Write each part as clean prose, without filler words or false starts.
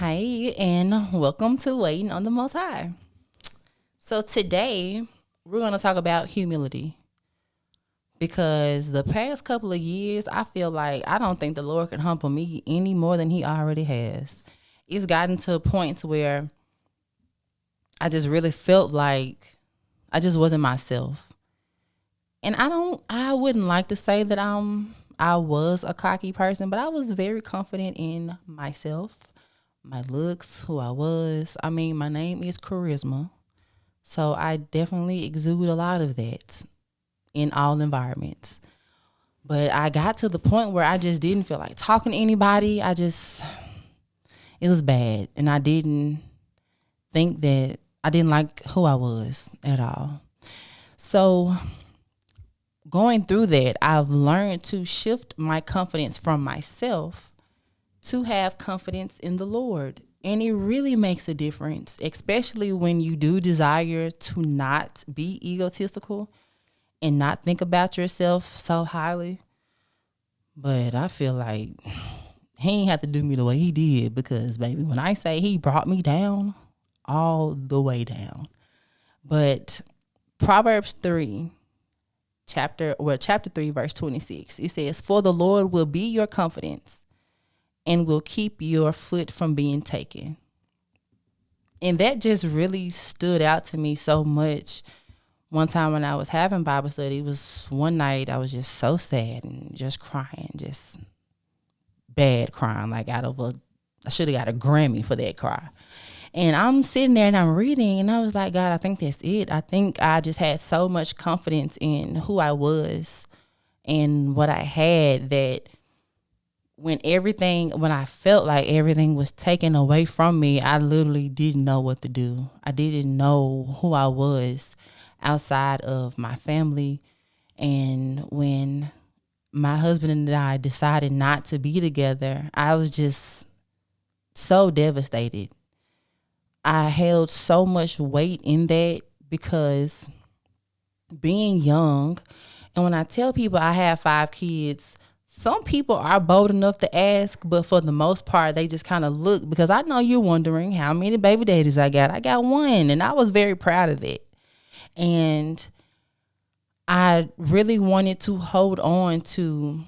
Hi, and welcome to Waiting on the Most High. So, today we're going to talk about humility because the past couple of years, I feel like I don't think the Lord can humble me any more than He already has. It's gotten to points where I just really felt like I just wasn't myself. And I wouldn't like to say that I was a cocky person, but I was very confident in myself, my looks, who I was. I mean, my name is Charisma. So I definitely exude a lot of that in all environments. But I got to the point where I just didn't feel like talking to anybody. It was bad. And I didn't think that I didn't like who I was at all. So going through that, I've learned to shift my confidence from myself to have confidence in the Lord. And it really makes a difference, especially when you do desire to not be egotistical and not think about yourself so highly. But I feel like he ain't have to do me the way he did because, baby, when I say he brought me down, all the way down. But Proverbs 3, chapter 3, verse 26, it says, "For the Lord will be your confidence and will keep your foot from being taken." And that just really stood out to me so much. One time when I was having Bible study, it was one night I was just so sad and just crying, just bad crying, like I should have got a Grammy for that cry. And I'm sitting there and I'm reading and I was like, God, I think that's it. I think I just had so much confidence in who I was and what I had that when I felt like everything was taken away from me, I literally didn't know what to do. I didn't know who I was outside of my family. And when my husband and I decided not to be together, I was just so devastated. I held so much weight in that because being young, and when I tell people I have 5 kids, some people are bold enough to ask, but for the most part, they just kind of look because I know you're wondering how many baby daddies I got. I got one, and I was very proud of it. And I really wanted to hold on to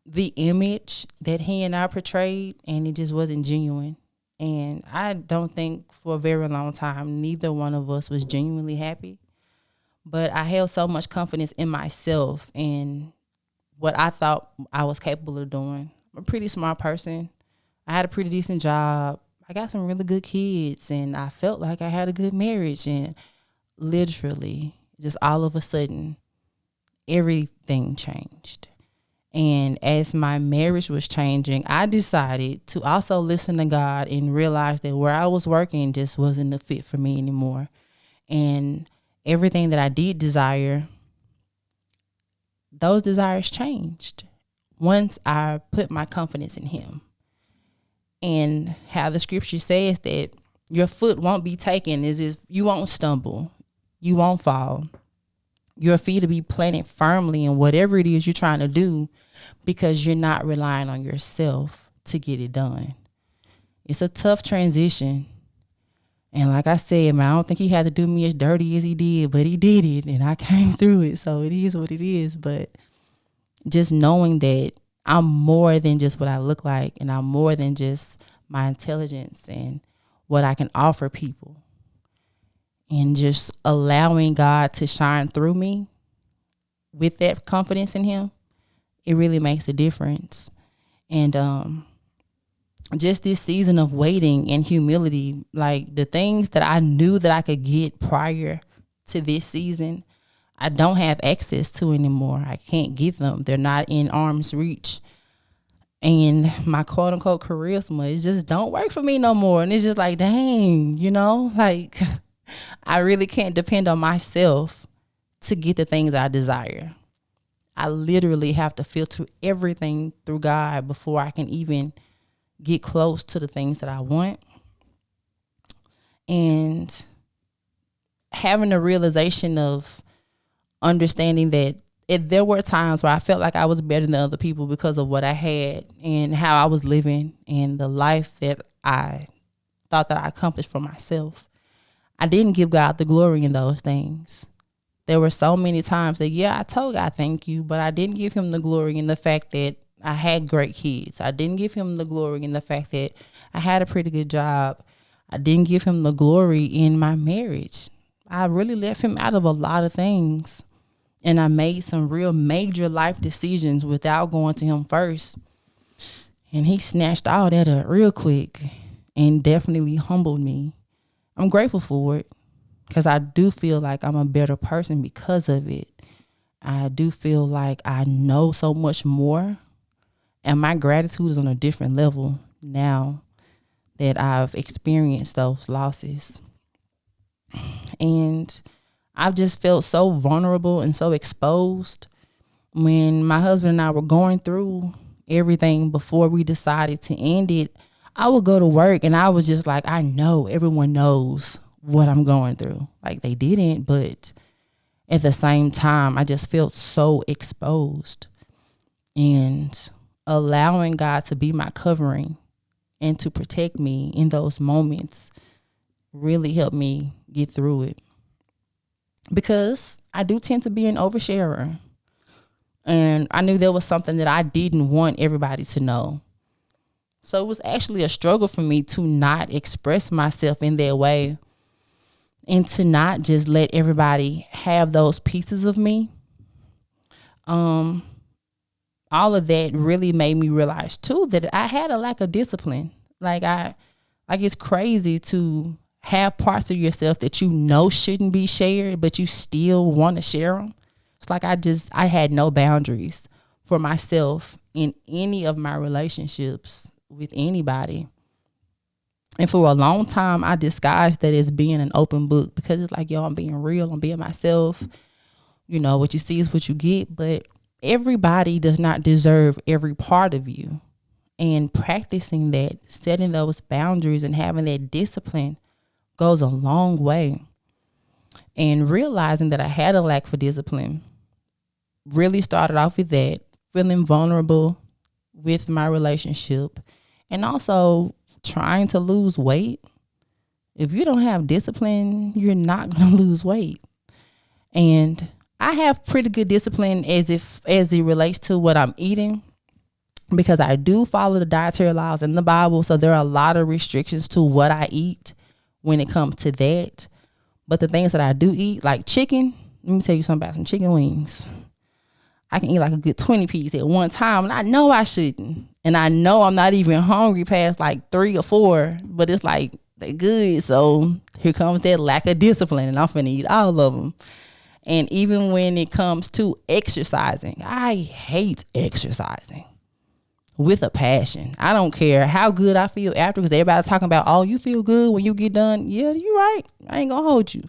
the image that he and I portrayed, and it just wasn't genuine. And I don't think for a very long time, neither one of us was genuinely happy. But I held so much confidence in myself and what I thought I was capable of doing. I'm a pretty smart person. I had a pretty decent job. I got some really good kids, and I felt like I had a good marriage. And literally, just all of a sudden, everything changed. And as my marriage was changing, I decided to also listen to God and realize that where I was working just wasn't a fit for me anymore. And everything that I did desire, those desires changed once I put my confidence in him. And how the scripture says that your foot won't be taken is if you won't stumble, you won't fall. Your feet will be planted firmly in whatever it is you're trying to do because you're not relying on yourself to get it done. It's a tough transition. And like I said, man, I don't think he had to do me as dirty as he did, but he did it and I came through it. So it is what it is. But just knowing that I'm more than just what I look like, and I'm more than just my intelligence and what I can offer people, and just allowing God to shine through me with that confidence in him, it really makes a difference. And just this season of waiting and humility, like the things that I knew that I could get prior to this season, I don't have access to anymore. I can't get them. They're not in arm's reach. And my quote unquote charisma, it just don't work for me no more. And it's just like, dang, like I really can't depend on myself to get the things I desire. I literally have to filter everything through God before I can even get close to the things that I want. And having a realization of understanding that there were times where I felt like I was better than other people because of what I had and how I was living and the life that I thought that I accomplished for myself. I didn't give God the glory in those things. There were so many times that, I told God thank you, but I didn't give him the glory in the fact that I had great kids. I didn't give him the glory in the fact that I had a pretty good job. I didn't give him the glory in my marriage. I really left him out of a lot of things. And I made some real major life decisions without going to him first. And he snatched all that up real quick and definitely humbled me. I'm grateful for it because I do feel like I'm a better person because of it. I do feel like I know so much more. And my gratitude is on a different level now that I've experienced those losses. And I've just felt so vulnerable and so exposed when my husband and I were going through everything before we decided to end it. I would go to work and I was just like, I know everyone knows what I'm going through. Like they didn't, but at the same time, I just felt so exposed. And allowing God to be my covering and to protect me in those moments really helped me get through it. Because I do tend to be an oversharer. And I knew there was something that I didn't want everybody to know. So it was actually a struggle for me to not express myself in that way and to not just let everybody have those pieces of me. All of that really made me realize too that I had a lack of discipline. Like it's crazy to have parts of yourself that you know shouldn't be shared, but you still want to share them. It's like I had no boundaries for myself in any of my relationships with anybody. And for a long time, I disguised that as being an open book because it's like, I'm being real, I'm being myself. You know, what you see is what you get, but everybody does not deserve every part of you. And practicing that, setting those boundaries and having that discipline goes a long way. And realizing that I had a lack for discipline really started off with that, feeling vulnerable with my relationship and also trying to lose weight. If you don't have discipline, you're not going to lose weight. And I have pretty good discipline as it relates to what I'm eating, because I do follow the dietary laws in the Bible. So there are a lot of restrictions to what I eat when it comes to that. But the things that I do eat, like chicken, let me tell you something about some chicken wings. I can eat like a good 20 pieces at one time, and I know I shouldn't. And I know I'm not even hungry past like 3 or 4, but it's like they're good. So here comes that lack of discipline, and I'm finna eat all of them. And even when it comes to exercising, I hate exercising with a passion. I don't care how good I feel after, because everybody's talking about, oh, you feel good when you get done. Yeah, you're right. I ain't gonna hold you.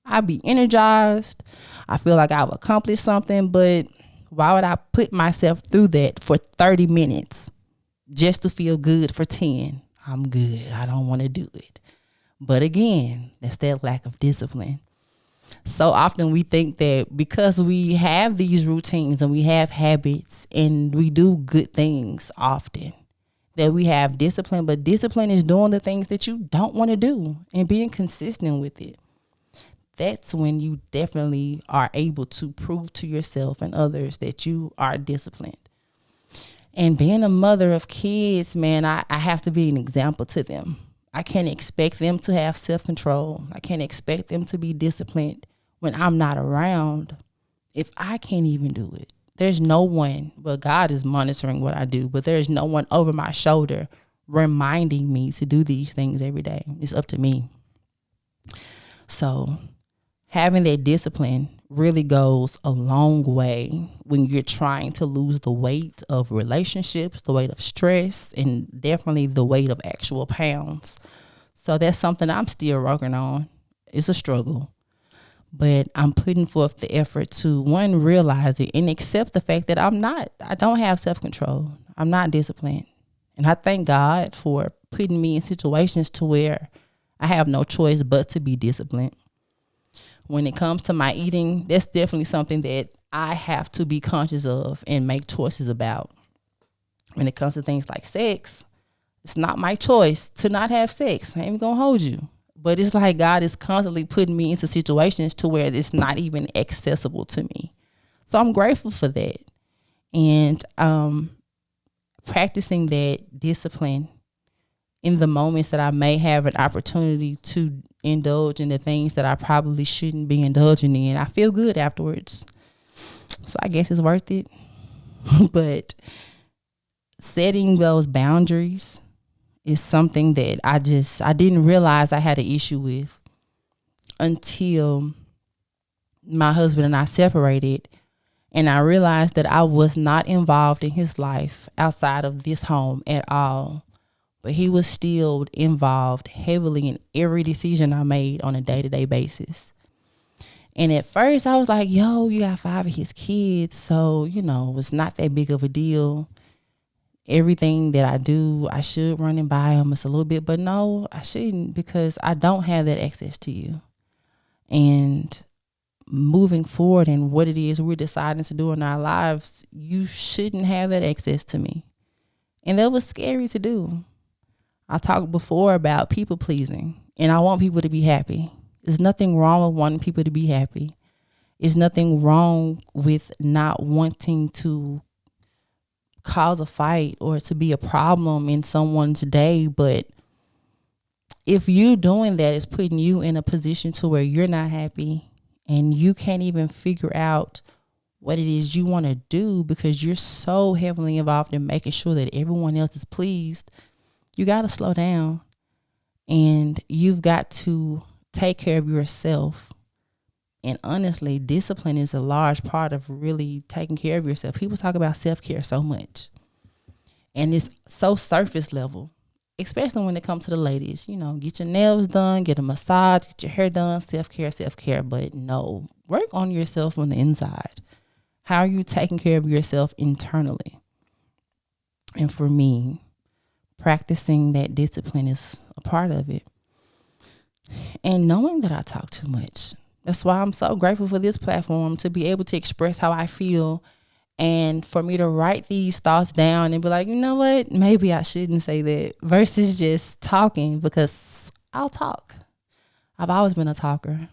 I be energized. I feel like I've accomplished something, but why would I put myself through that for 30 minutes just to feel good for 10? I'm good. I don't want to do it. But again, that's that lack of discipline. So often we think that because we have these routines and we have habits and we do good things often, that we have discipline, but discipline is doing the things that you don't want to do and being consistent with it. That's when you definitely are able to prove to yourself and others that you are disciplined. And being a mother of kids, man, I have to be an example to them. I can't expect them to have self-control. I can't expect them to be disciplined when I'm not around if I can't even do it. There's no one, well, God is monitoring what I do, but there's no one over my shoulder reminding me to do these things every day. It's up to me. So having that discipline really goes a long way when you're trying to lose the weight of relationships, the weight of stress, and definitely the weight of actual pounds. So that's something I'm still working on. It's a struggle, but I'm putting forth the effort to, one, realize it and accept the fact that I don't have self-control. I'm not disciplined. And I thank God for putting me in situations to where I have no choice but to be disciplined. When it comes to my eating, that's definitely something that I have to be conscious of and make choices about. When it comes to things like sex, It's not my choice to not have sex. I ain't gonna hold you. But it's like God is constantly putting me into situations to where it's not even accessible to me. So I'm grateful for that. And practicing that discipline in the moments that I may have an opportunity to indulge in the things that I probably shouldn't be indulging in, I feel good afterwards. So I guess it's worth it. But setting those boundaries is something that I didn't realize I had an issue with until my husband and I separated. And I realized that I was not involved in his life outside of this home at all. But he was still involved heavily in every decision I made on a day-to-day basis. And at first I was like, yo, you got 5 of his kids. So, it's not that big of a deal. Everything that I do, I should run and buy him. It's a little bit, but no, I shouldn't, because I don't have that access to you. And moving forward and what it is we're deciding to do in our lives, you shouldn't have that access to me. And that was scary to do. I talked before about people pleasing, and I want people to be happy. There's nothing wrong with wanting people to be happy. There's nothing wrong with not wanting to cause a fight or to be a problem in someone's day. But if you doing that is putting you in a position to where you're not happy and you can't even figure out what it is you want to do because you're so heavily involved in making sure that everyone else is pleased, you got to slow down, and you've got to take care of yourself. And honestly, discipline is a large part of really taking care of yourself. People talk about self-care so much, and it's so surface level, especially when it comes to the ladies. Get your nails done, get a massage, get your hair done, self-care. But no, work on yourself on the inside. How are you taking care of yourself internally? And for me, practicing that discipline is a part of it. And knowing that I talk too much. That's why I'm so grateful for this platform, to be able to express how I feel, and for me to write these thoughts down and be like, you know what, maybe I shouldn't say that, versus just talking, because I'll talk. I've always been a talker.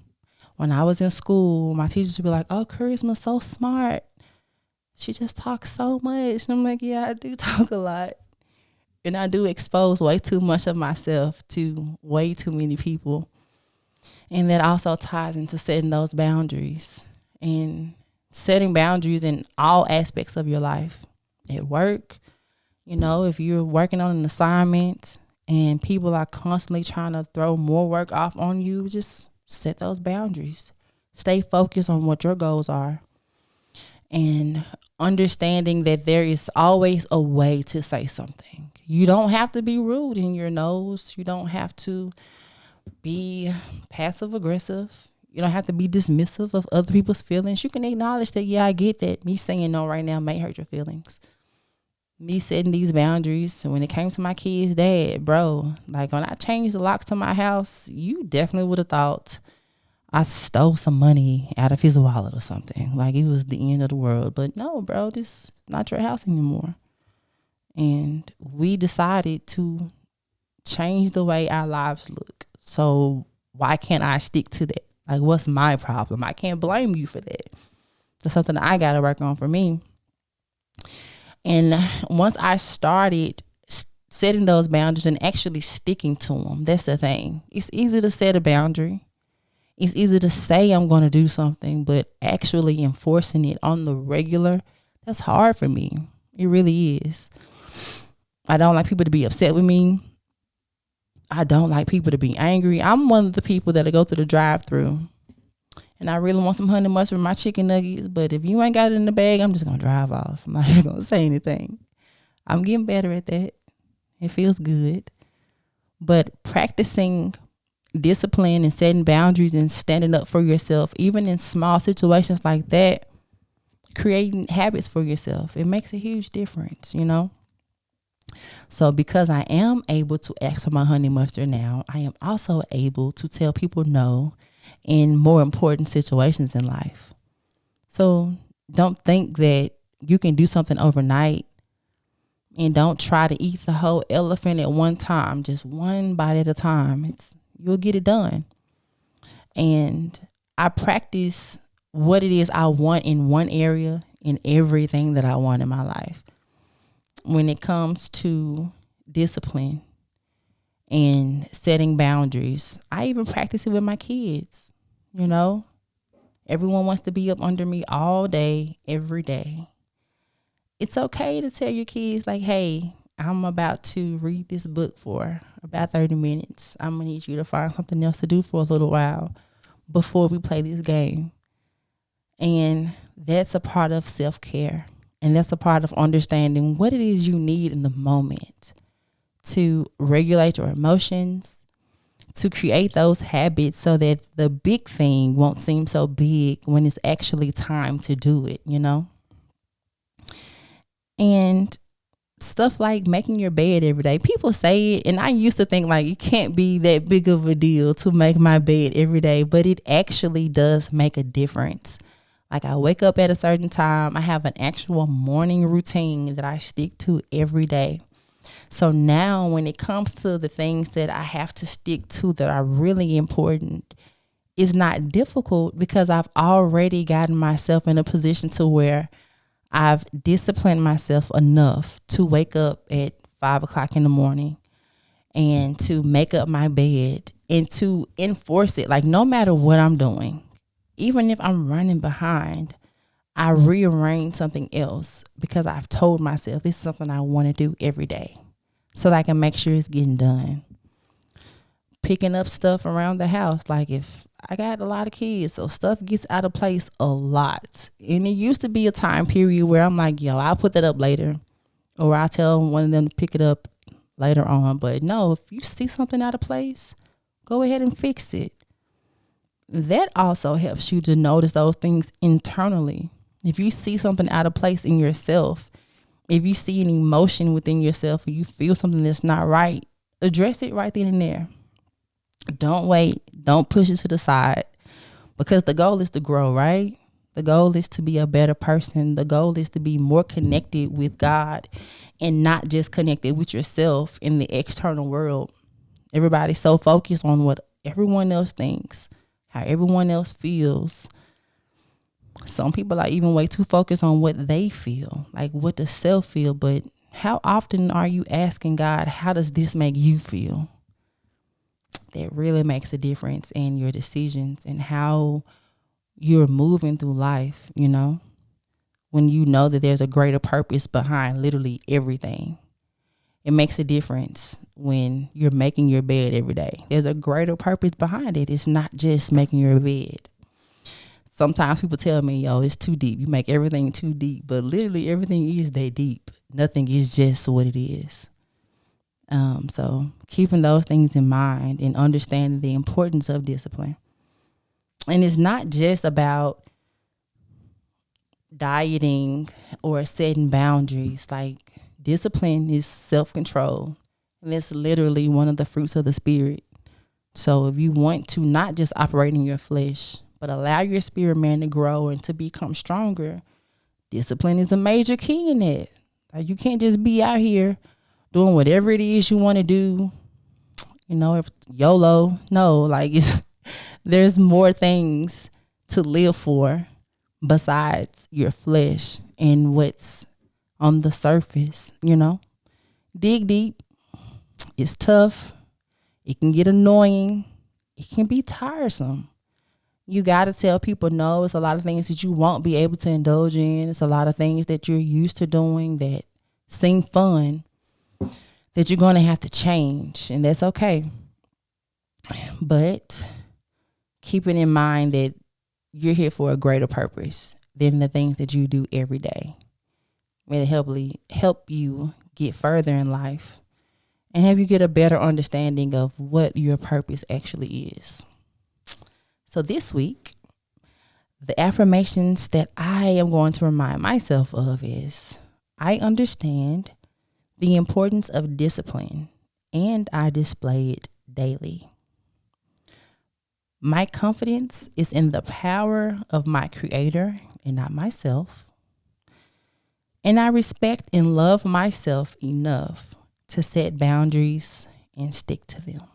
When I was in school, my teachers would be like, oh, Charisma's so smart. She just talks so much. And I'm like, yeah, I do talk a lot. And I do expose way too much of myself to way too many people. And that also ties into setting those boundaries, and setting boundaries in all aspects of your life. At work, if you're working on an assignment and people are constantly trying to throw more work off on you, just set those boundaries. Stay focused on what your goals are, and understanding that there is always a way to say something. You don't have to be rude in your nose. You don't have to be passive aggressive. You don't have to be dismissive of other people's feelings. You can acknowledge that, yeah, I get that me saying no right now may hurt your feelings. Me setting these boundaries when it came to my kid's dad, bro, like when I changed the locks to my house, you definitely would have thought I stole some money out of his wallet or something. Like it was the end of the world. But no, bro, this is not your house anymore. And we decided to change the way our lives look. So why can't I stick to that? Like, what's my problem? I can't blame you for that. That's something that I got to work on for me. And once I started setting those boundaries and actually sticking to them, that's the thing. It's easy to set a boundary. It's easy to say I'm going to do something, but actually enforcing it on the regular, that's hard for me. It really is. I don't like people to be upset with me. I don't like people to be angry. I'm one of the people that go through the drive-thru and I really want some honey mustard with my chicken nuggets, but if you ain't got it in the bag, I'm just going to drive off. I'm not even going to say anything. I'm getting better at that. It feels good. But practicing discipline and setting boundaries and standing up for yourself, even in small situations like that, creating habits for yourself, it makes a huge difference, So because I am able to ask for my honey mustard now, I am also able to tell people no in more important situations in life. So don't think that you can do something overnight And don't try to eat the whole elephant at one time, just one bite at a time. You'll get it done. And I practice what it is I want in one area in everything that I want in my life. When it comes to discipline and setting boundaries, I even practice it with my kids. You know, everyone wants to be up under me all day, every day. It's okay to tell your kids, like, hey, I'm about to read this book for about 30 minutes. I'm going to need you to find something else to do for a little while before we play this game. And that's a part of self-care. And that's a part of understanding what it is you need in the moment to regulate your emotions, to create those habits so that the big thing won't seem so big when it's actually time to do it, you know? And stuff like making your bed every day. People say it, and I used to think like it can't be that big of a deal to make my bed every day, but it actually does make a difference. Like I wake up at a certain time. I have an actual morning routine that I stick to every day. So now when it comes to the things that I have to stick to that are really important, it's not difficult because I've already gotten myself in a position to where I've disciplined myself enough to wake up at 5 o'clock in the morning and to make up my bed and to enforce it. Like no matter what I'm doing, even if I'm running behind, I rearrange something else because I've told myself this is something I want to do every day so that I can make sure it's getting done. Picking up stuff around the house. Like if I got a lot of kids, so stuff gets out of place a lot. And it used to be a time period where I'm like, yo, I'll put that up later. Or I'll tell one of them to pick it up later on. But no, if you see something out of place, go ahead and fix it. That also helps you to notice those things internally. If you see something out of place in yourself, if you see an emotion within yourself or you feel something that's not right, address it right then and there. Don't wait. Don't push it to the side because the goal is to grow, right? The goal is to be a better person. The goal is to be more connected with God and not just connected with yourself in the external world. Everybody's so focused on what everyone else thinks, how everyone else feels. Some people are even way too focused on what they feel, like what does self feel. But how often are you asking God, how does this make you feel? That really makes a difference in your decisions and how you're moving through life, you know, when you know that there's a greater purpose behind literally everything. It makes a difference when you're making your bed every day. There's a greater purpose behind it. It's not just making your bed. Sometimes people tell me, yo, it's too deep. You make everything too deep. But literally everything is that deep. Nothing is just what it is. So keeping those things in mind and understanding the importance of discipline. And it's not just about dieting or setting boundaries. Like discipline is self-control. And it's literally one of the fruits of the spirit. So if you want to not just operate in your flesh, but allow your spirit man to grow and to become stronger, discipline is a major key in it. Like you can't just be out here doing whatever it is you want to do, you know, YOLO. No, like there's more things to live for besides your flesh and what's on the surface, you know. Dig deep. It's tough. It can get annoying. It can be tiresome. You got to tell people no. It's a lot of things that you won't be able to indulge in. It's a lot of things that you're used to doing that seem fun that you're going to have to change, and that's okay. But keeping in mind that you're here for a greater purpose than the things that you do every day. It'll help you get further in life and have you get a better understanding of what your purpose actually is. So this week, the affirmations that I am going to remind myself of is, I understand the importance of discipline, and I display it daily. My confidence is in the power of my Creator and not myself. And I respect and love myself enough to set boundaries and stick to them.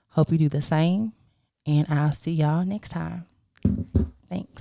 Hope you do the same. And I'll see y'all next time. Thanks.